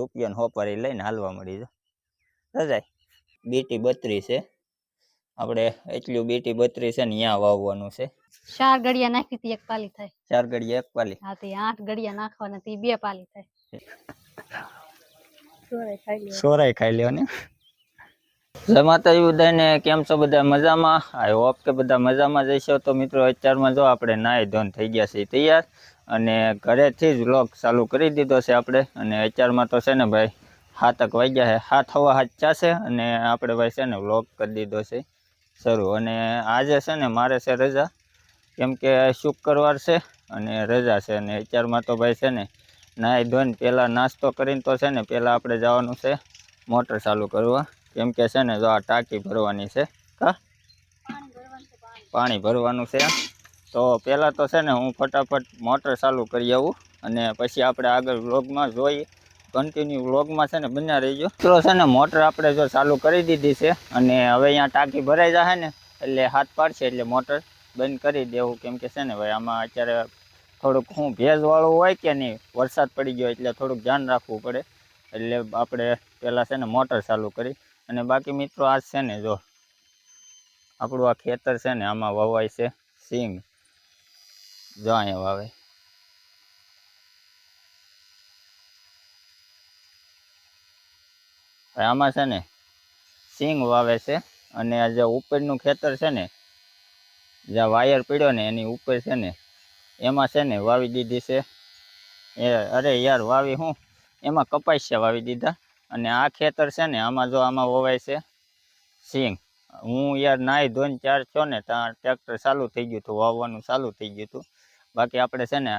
રૂપિયાનો હોપારી લઈને હાલવા મળી જો રજાય બીટી 32 છે આપણે એટલું બીટી 32 છે ને અહીંયા વાવવાનું છે 4 ગડિયા નાખી તી એક પાલી થાય 4 ગડિયા એક પાલી હા તે 8 ગડિયા નાખવાના તી 2 પાલી થાય સોરાય ખાઈ લ્યો ને જય માતાજી બધાને કેમ છો બધા મજામાં આઈ હોપ કે બધા મજામાં જઈશો તો મિત્રો અત્યારમાં જો આપણે નાઈ ધોન થઈ ગયા છે તૈયાર અને ઘરેથી જ વ્લોગ ચાલુ કરી દીધો છે આપણે અને અત્યારમાં તો છે ને ભાઈ 7 વાગ્યા છે 7 સવા 7 ચાસે અને આપણે ભાઈ છે ને વ્લોગ કરી દીધો છે શરૂ અને આજે છે ને મારે છે રજા કેમ કે શુક્રવાર છે અને રજા છે અને અત્યારમાં તો ભાઈ છે ને નાઈ ધોઈને પહેલાં નાસ્તો કરીને તો છે ને પહેલાં આપણે જવાનું છે મોટર ચાલુ કરવા કેમ કે છે ને જો આ ટાંકી ભરવાની છે કા પાણી ભરવાનું છે તો પહેલાં તો છે ને હું ફટાફટ મોટર ચાલુ કરી આવું અને પછી આપણે આગળ વ્લોગમાં જોઈએ કન્ટિન્યુ વ્લોગમાં છે ને બન્યા રહીજો તો છે ને મોટર આપણે જો ચાલુ કરી દીધી છે અને હવે અહીંયા ટાંકી ભરાઈ જશે ને એટલે હાથ પાડશે એટલે મોટર બંધ કરી દેવું કેમ કે છે ને ભાઈ આમાં અત્યારે થોડુંક હું ભેજવાળું હોય કે નહીં વરસાદ પડી ગયો એટલે થોડુંક ધ્યાન રાખવું પડે એટલે આપણે પહેલાં છે ને મોટર ચાલુ કરી અને બાકી મિત્રો આજ છે ને જો આપણું આ ખેતર છે ને આમાં વવાય છે સિંગ જો અહીંયા વાવે આમાં છે ને સિંગ વાવે છે અને આ જે ઉપરનું ખેતર છે ને જ્યાં વાયર પડ્યો ને એની ઉપર છે ને એમાં છે ને વાવી દીધી છે અરે યાર વાવી હું એમાં કપાસિયા વાવી દીધા અને આ ખેતર છે ને આમાં જો આમાં વવાય છે સિંગ હું યાર નાહી ધોઈને 4 છો ને ત્યાં ટ્રેક્ટર ચાલુ થઈ ગયું હતું વાવવાનું ચાલુ થઈ ગયું હતું બાકી આપણે છે ને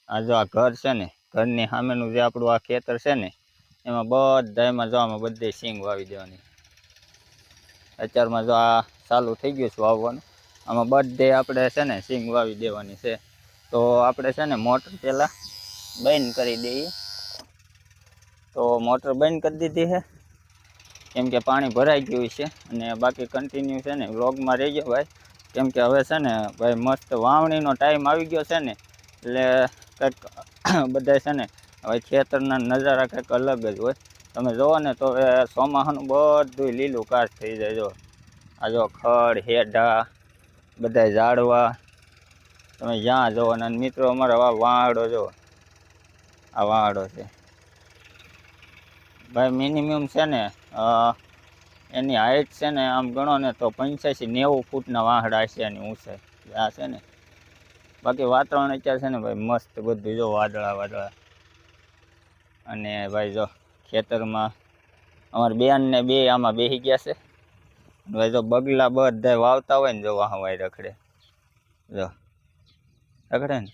આ જો આ ઘર છે ને ઘરની સામેનું જે આપણું આ ખેતર છે ને એમાં બધામાં જો આમાં બધે સિંગ વાવી દેવાની અત્યારમાં જો આ ચાલુ થઈ ગયું છે વાવવાનું આમાં બધે આપણે છે ને સિંગ વાવી દેવાની છે તો આપણે છે ને મોટર પહેલાં બંધ કરી દઈએ તો મોટર બંધ કરી દીધી છે કેમ કે પાણી ભરાઈ ગયું છે અને બાકી કન્ટિન્યુ છે ને વ્લોગમાં રહી ગયો ભાઈ કેમ કે હવે છે ને ભાઈ મસ્ત વાવણીનો ટાઈમ આવી ગયો છે ને એટલે કંઈક બધા છે ને હવે ખેતરના નજારા કંઈક અલગ જ હોય તમે જુઓ ને તો હવે ચોમાસાનું બધું લીલું કાશ થઈ જાય જો આ જો ખડ હેઢા બધા ઝાડવા તમે જ્યાં જુઓ અને મિત્રો અમારા વાંહડો જો આ વાંહડો છે ભાઈ મિનિમમ છે ને એની હાઈટ છે ને આમ ગણો ને તો 85-90 ફૂટના વાંહડા છે એની ઊંચાઈ આ છે ને બાકી વાતાવરણ અત્યારે છે ને ભાઈ મસ્ત બધું જો વાદળા અને ભાઈ જો ખેતરમાં અમારા બેન ને બે આમાં બેસી ગયા છે ભાઈ જો બગલા બધા વાવતા હોય ને જો વાહવાય રખડે જો રખડે ને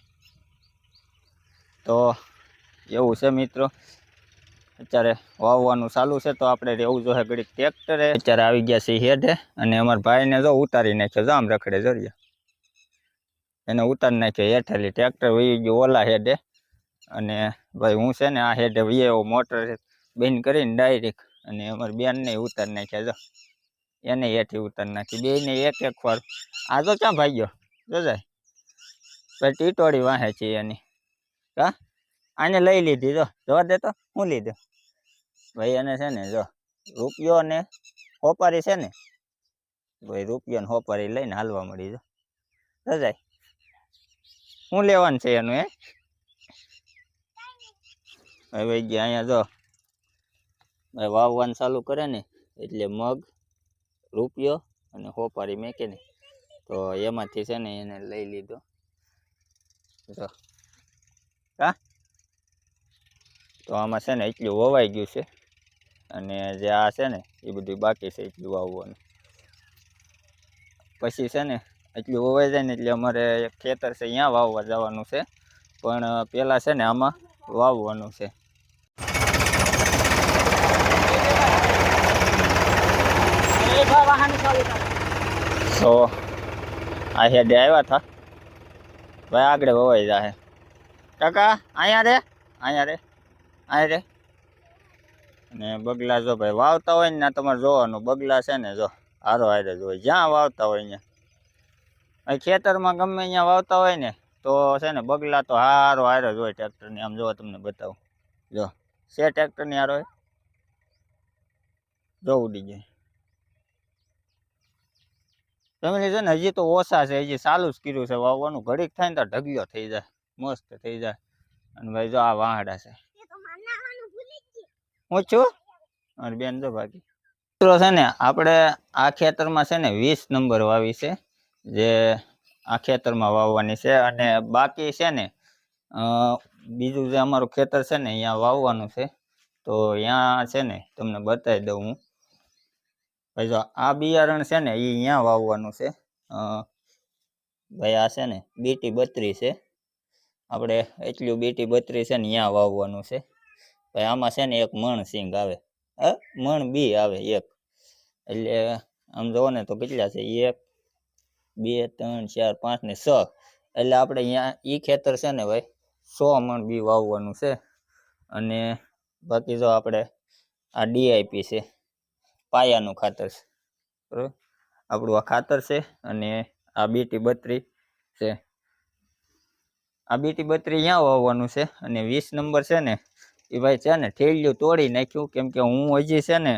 તો એવું છે મિત્રો અત્યારે વાવવાનું ચાલુ છે તો આપણે રહેવું જોઈએ ઘડીક ટ્રેક્ટરે અત્યારે આવી ગયા છે હેઠે અને અમારા ભાઈને જો ઉતારી નાખ્યો જો આમ રખડે જરીએ એને ઉતારી નાખ્યો હેઠેલી ટ્રેક્ટર વહી ગયું ઓલા હેડે અને ભાઈ હું છે ને આ હેડે વહી એવો મોટર બંધ કરીને ડાયરેક્ટ અને અમારી બેનને ઉતારી નાખ્યા જો એને હેઠી ઉતારી નાખી બેને એક વાર આ તો ક્યાં ભાગ્યો જો જાય ભાઈ ટીટોળી વાહે છે એની કા આને લઈ લીધી જો જોવા દે તો હું લીધું ભાઈ એને છે ને જો રૂપિયો ને હોપારી છે ને ભાઈ રૂપિયો ને હોપારી લઈને હાલવા મળી જો જાય શું લેવાનું છે એનું હવે ગયા અહીંયા જો ભાઈ વાવવાનું ચાલુ કરે ને એટલે મગ રૂપિયો અને હોપારી મેકે ને તો એમાંથી છે ને એને લઈ લીધો જો હા તો આમાં છે ને એટલું વવાઈ ગયું છે અને જે આ છે ને એ બધું બાકી છે એટલું વાવવાનું પછી છે ને એટલું વવાઈ જાય ને એટલે અમારે એક ખેતર છે અહીંયા વાવવા જવાનું છે પણ પહેલાં છે ને આમાં વાવવાનું છે તો આ હેડે આવ્યા હતા ભાઈ આગળ વવાઈ જાય કાકા અહીંયા રે અને બગલા જો ભાઈ વાવતા હોય ને તમારે જોવાનું બગલા છે ને જો હારો હારે જ હોય જ્યાં વાવતા હોય અહીંયા ખેતરમાં ગમે અહીંયા વાવતા હોય ને તો છે ને બગલા તો હારો હારે જ હોય ટ્રેક્ટરની આમ જો તમને બતાવું જો છે ટ્રેક્ટરની હારો જો ઉડી જાય. ફેમિલી છે ને હજી તો ઓછા છે, હજી ચાલુ જ કર્યું છે વાવવાનું. ઘડીક થાય ને તો ઢગલો થઈ જાય, મસ્ત થઈ જાય. અને ભાઈ જો આ વાહડા છે. હું છું અને બેન જો બાકી મિત્રો છે ને આપણે આ ખેતરમાં છે ને 20 નંબર વાવી છે, જે આ ખેતરમાં વાવવાની છે. અને બાકી છે ને બીજું જે અમારું ખેતર છે ને અહીંયા વાવવાનું છે. તો અહીંયા છે ને તમને બતાવી દઉં હું. ભાઈ જો આ બિયારણ છે ને એ અહીંયા વાવવાનું છે. ભાઈ આ છે ને બીટી 32 છે, આપણે એટલું બીટી 32 છે ને અહીંયા વાવવાનું છે. ભાઈ આમાં છે ને એક મણ સિંગ આવે, મણ બી આવે એક. એટલે આમ જોવો ને તો કેટલા છે, 1 2 3 4 5 ને 6. એટલે આપણે અહીંયા ઈ ખેતર છે ને ભાઈ 100 મણ બી વાવવાનું છે. અને બાકી જો આપણે આ ડીઆઈપી છે, પાયાનું ખાતર છે, બરાબર. આપણું આ ખાતર છે અને આ બીટી 32 છે. આ બીટી 32 અહીંયા વાવવાનું છે. અને 20 નંબર છે ને એ ભાઈ છે ને ઠેલિયું તોડી નાખ્યું, કેમ કે હું હજી છે ને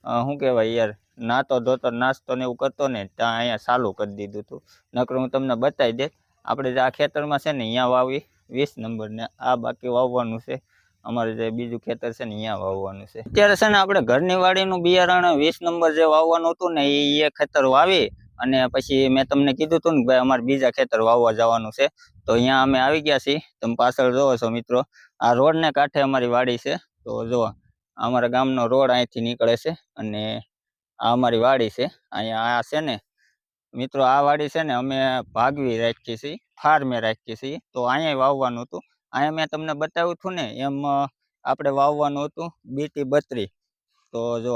શું કહેવાય યાર, નાતો ધોતો નાસ્તો ને એવું કરતો ને ત્યાં અહીંયા ચાલુ કરી દીધું હતું. નકર હું તમને બતાવી દે. આપણે જે આ ખેતરમાં છે ને અહીંયા વાવી 20 નંબર ને આ બાકી વાવવાનું છે. અમારે જે બીજું ખેતર છે ને અહીંયા વાવવાનું છે. અત્યારે છે ને આપણે ઘરની વાડીનું બિયારણ 20 નંબર જે વાવવાનું હતું ને એ ખેતર વાવી અને પછી મેં તમને કીધું હતું ને ભાઈ અમારે બીજા ખેતર વાવવા જવાનું છે. તો અહીંયા અમે આવી ગયા છીએ. તમે પાછળ જોવો છો મિત્રો, આ રોડને કાંઠે અમારી વાડી છે. તો જુઓ અમારા ગામનો રોડ અહીંથી નીકળે છે અને આ અમારી વાડી છે. અહીંયા આ છે ને મિત્રો, આ વાડી છે ને અમે ભાગવી રાખીએ છીએ, ફાર્મે રાખીએ છીએ. તો અહીંયા વાવવાનું હતું. અહીંયા મેં તમને બતાવ્યું હતું ને એમ આપણે વાવવાનું હતું બીટી 32. તો જો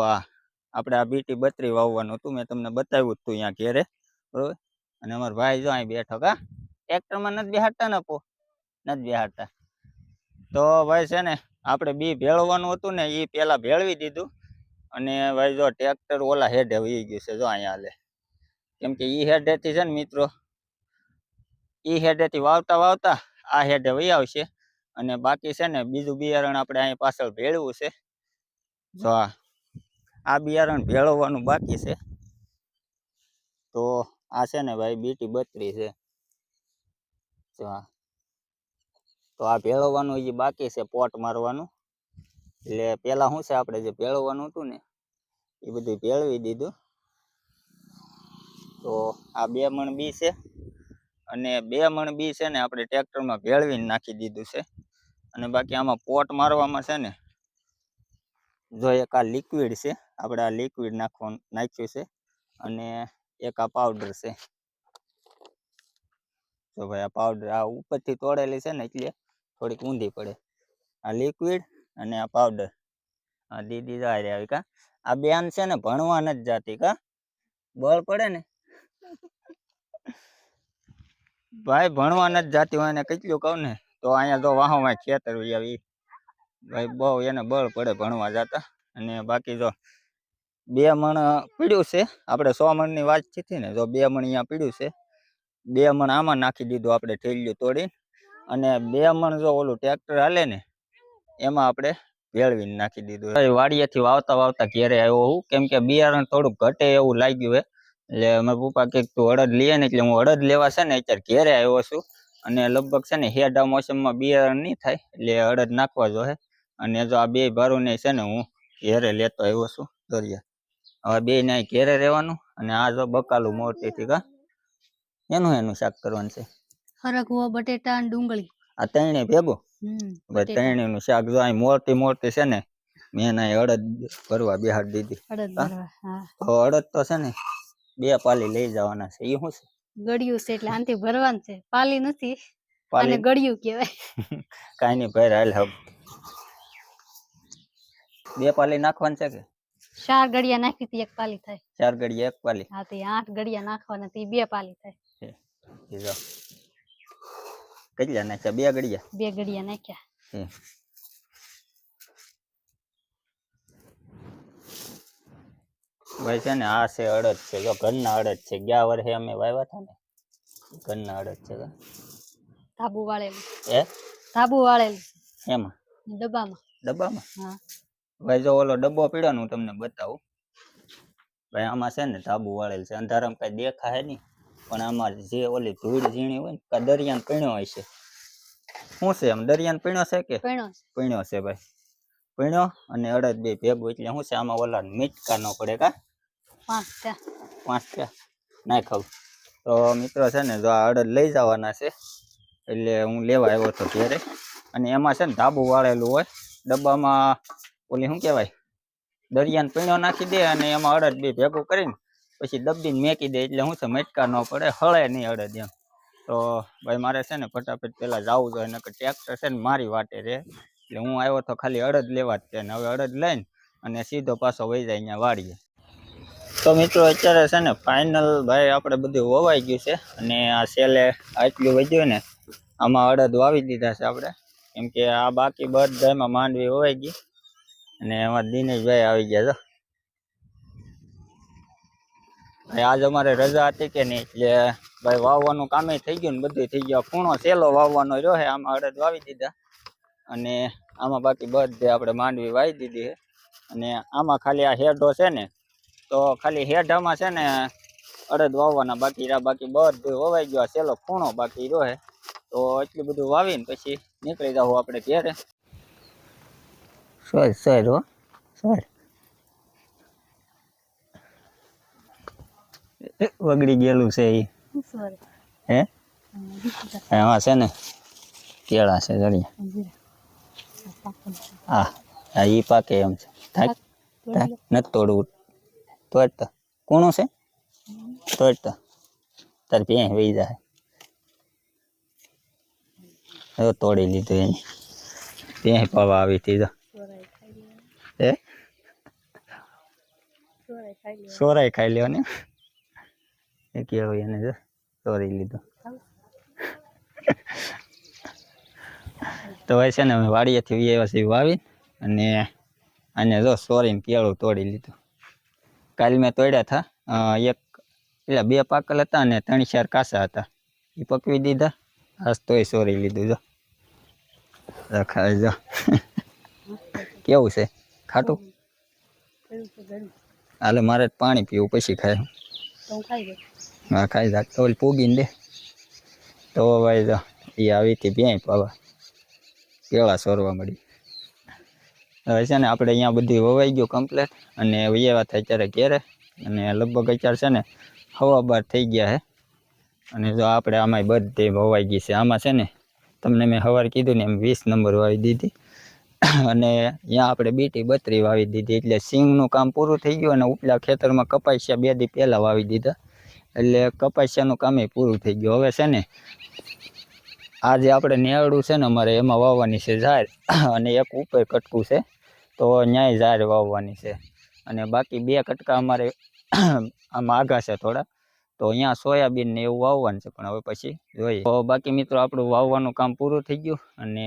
આપણે આ બીટી 32 વાવવાનું હતું. મેં તમને બતાવ્યું હતું અહીંયા ઘેરે, બરોબર. અને અમારા ભાઈ જો અહીં બેઠો, કા ટ્રેક્ટરમાં નથી બેહાડતા ને, નથી બેહાડતા. તો ભાઈ છે ને આપણે બી ભેળવવાનું હતું ને એ પહેલાં ભેળવી દીધું. અને ભાઈ જો ટ્રેક્ટર ઓલા હેડે વહી ગયું છે, જો અહીંયા હાલે. કેમ કે ઈ હેડેથી છે ને મિત્રો, ઈ હેડેથી વાવતા આ હેડે વહી આવશે. અને બાકી છે ને બીજું બિયારણ આપણે અહીં પાછળ ભેળવું છે. જો આ બિયારણ ભેળવવાનું બાકી છે. તો આ છે ને ભાઈ બીટી 32 છે. જો તો આ ભેળવવાનું હજી બાકી છે, પોટ મારવાનું. એટલે પહેલાં શું છે, આપણે જે ભેળવવાનું હતું ને એ બધું ભેળવી દીધું. તો આ 2 મણ બી છે અને 2 મણ બી છે ને આપણે ટ્રેક્ટરમાં ભેળવીને નાખી દીધું છે. અને બાકી આમાં પોટ મારવામાં છે ને જો એક આ લિક્વિડ છે, આપણે આ લિક્વિડ નાખ્યું છે. અને એક આ પાવડર છે. તો ભાઈ આ પાવડર આ ઉપરથી તોડેલી છે ને એટલે થોડીક ઊંધી પડે. આ લિક્વિડ અને આ પાવડર આ દીદી જાય આવી. કા આ બેન છે ને ભણવા નથી જાતી, કા બળ પડે ને ભાઈ, ભણવા નથી જાતી હોય ને કેટલું કહું ને તો અહીંયા જો વાહોમાં ખેતર આવી ભાઈ, બહુ એને બળ પડે ભણવા જતા. અને બાકી જો 2 મણ પીડ્યું છે. આપણે 100 મણની વાત થતી ને, જો 2 મણ અહીંયા પીડ્યું છે. 2 મણ આમાં નાખી દીધું આપણે ઠેલિયું તોડીને. અને 2 મણ જો ઓલું ટ્રેક્ટર હાલે ને એમાં આપણે ભેળવીને નાખી દીધું. વાડિયાથી વાવતા ઘેરે આવ્યો હું, કેમ કે બિયારણ થોડુંક ઘટે એવું લાગ્યું હે. એટલે મારા પપ્પા કંઈક તું અડદ લઈએ ને, એટલે હું અડદ લેવા છે ને અત્યારે ઘેરે આવ્યો છું. અને લગભગ છે ને હેડા મોસમમાં બિયારણ નહીં થાય એટલે અડદ નાખવા જોઈએ. અને જો આ 2 ભારુને છે ને હું ઘેરે લેતો આવ્યો છું દરિયા. હવે 2 ને ઘેરે રહેવાનું. અને આ જો બકાલું મોરતીથી, કા એનું શાક કરવાનું છે. હરગવો, બટેટા અને ડુંગળી, આ ત્રણે ભેગું ભાઈ, ત્રણેયનું શાક. જો અહીં મોરતી છે ને મેં એના અડદ ભરવા બેહાડી દીધી. તો અડદ તો છે ને 2 પાલી લઈ જવાના છે. એ શું છે? ગળ્યું છે, એટલે આનથી ભરવાનું છે. પાલી નથી, આને ગળ્યું કહેવાય. કાઈ નહીં ભાઈ, હાલ હબ 2 પાલી નાખવાની છે કે 4 ગળિયા નાખી તી 1 પાલી થાય. 4 ગળિયા 1 પાલી? હા, તે 8 ગળિયા નાખવાના તી 2 પાલી થાય. કેટલા નાખ્યા? 2 ગળિયા? 2 ગળિયા નાખ્યા. ભાઈ છે ને આ છે અડદ છે, જો ઘરના અડદ છે. ગયા વર્ષે અમે વાવ્યા હતા ને ઘરના અડદ છે. ધાબુ વાળેલું, ધાબુ વાળેલું એમાં ડબ્બામાં. ડબ્બામાં હા ભાઈ જો ઓલો ડબ્બો પીડ્યો ને હું તમને બતાવું ભાઈ આમાં છે ને ધાબુ વાળેલ છે અંધારામાં કઈ દેખાય નહીં પણ આમાં જે ઓલી ધૂળ ઝીણી હોય ને કા દરિયાન પીણ્યો હોય છે શું છે આમ દરિયાન પીણ્યો છે કે પીણો છે. પીણ્યો છે ભાઈ પીણ્યો અને અડદ બે ભેગું એટલે શું છે આમાં ઓલા મીટકા ન પડે કા 5 છે. 5 છે નાય ખાવ તો મિત્રો છે ને જો આ અડદ લઈ જવાના છે એટલે હું લેવા આવ્યો હતો ત્યારે અને એમાં છે ને ધાબુ વાળેલું હોય ડબ્બામાં ઓલી શું કહેવાય દરિયાન પીણો નાખી દે અને એમાં અડદ બે ભેગું કરીને પછી દબ્બીને મેકી દે એટલે શું છે મટકા ન પડે હળે નહીં અડદ એમ તો ભાઈ મારે છે ને ફટાફટ પહેલાં જવું જોઈએ નકર ટ્રેક્ટર છે ને મારી વાટે રહે એટલે હું આવ્યો તો ખાલી અડદ લેવા જ છે ને હવે અડદ લઈને અને સીધો પાછો વહી જાય અહીંયા વાડીએ તો મિત્રો અત્યારે છે ને ફાઇનલ ભાઈ આપણે બધું વવાઈ ગયું છે અને આ સેલે આટલું વધ્યું ને આમાં અડદ વાવી દીધા છે આપણે કેમ કે આ બાકી બધામાં માંડવી વવાઈ ગઈ અને એમાં દિનેશભાઈ આવી ગયા છો ભાઈ આજ અમારે રજા હતી કે નહીં એટલે ભાઈ વાવવાનું કામે થઈ ગયું ને બધું થઈ ગયું ખૂણો સેલો વાવવાનો રહ્યો છે આમાં અડદ વાવી દીધા અને આમાં બાકી બધે આપણે માંડવી વાવી દીધી છે અને આમાં ખાલી આ હેડો છે ને તો ખાલી હેઠામાં છે ને અડદ વાવવાના બાકી રહ્યા બાકી બધું વવાઈ ગયો સેલો ખૂણો બાકી રહ્યો છે તો એટલું બધું વાવીને પછી નીકળી જાવ આપણે ઘેરે સર હો સર વગડી ગયેલું છે એ સોરી. હે એમાં છે ને કેળા છે જડિયા હા હા એ પાકે એમ છે થાક થાક નથી તોડવું તોડતા કોણું છે તોડતા તાર ત્યાં વહી જાય હવે તોડી લીધું એની ત્યાં પાવા આવી હતી હે સોરાઈ ખાઈ લ્યો ને એ કેળું એને જો તોડી લીધું તો હોય છે ને અમે વાડીએથી આવ્યા છીએ વાવી અને આને જો સોરીને કેળું તોડી લીધું કાલ મેં તોડ્યા હતા એક એટલે 2 પાકલ હતા અને 3-4 કાસા હતા એ પકવી દીધા આજ તોય સોરી લીધું જો રખાય જો કેવું છે ખાટું હાલે મારે પાણી પીવું પછી ખાય હા ખાઈ જા તો પૂગીને દે તો ભાઈ જો એ આવી હતી ભેંય પાવા કેળા સોરવા મળી હવે છે ને આપણે અહીંયા બધું વવાઈ ગયું કમ્પ્લેટ અને વૈયા થાય ત્યારે ઘેરે અને લગભગ અત્યારે છે ને 12:15 થઈ ગયા છે અને જો આપણે આમાં બધે વવાઈ ગઈ છે આમાં છે ને તમને મેં સવારે કીધું ને એમ 20 નંબર વાવી દીધી અને અહીંયા આપણે બીટી 32 વાવી દીધી એટલે સિંગનું કામ પૂરું થઈ ગયું અને ઉપલા ખેતરમાં કપાસિયા 2 દી પહેલાં વાવી દીધા એટલે કપાસિયાનું કામ પૂરું થઈ ગયું હવે છે ને આ જે આપણે નેવડું છે ને અમારે એમાં વાવવાની છે ઝાર અને એક ઉપર કટકું છે તો ન્યાય ઝાર વાવવાની છે અને બાકી 2 કટકા અમારે આમાં આઘા છે થોડા તો અહીંયા સોયાબીન ને એવું વાવવાનું છે પણ હવે પછી જોઈએ તો બાકી મિત્રો આપણું વાવવાનું કામ પૂરું થઈ ગયું અને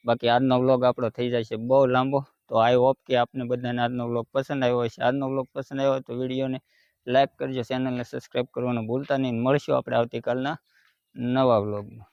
બાકી આજનો વ્લોગ આપણો થઈ જાય છે બહુ લાંબો તો આઈ હોપ કે આપને બધાને આજનો વ્લોગ પસંદ આવ્યો હશે આજનો વ્લોગ પસંદ આવ્યો તો વિડીયોને લાઈક કરજો ચેનલને સબસ્ક્રાઈબ કરવાનું ભૂલતા નહીં મળશું આપણે આવતીકાલના નવા વ્લોગમાં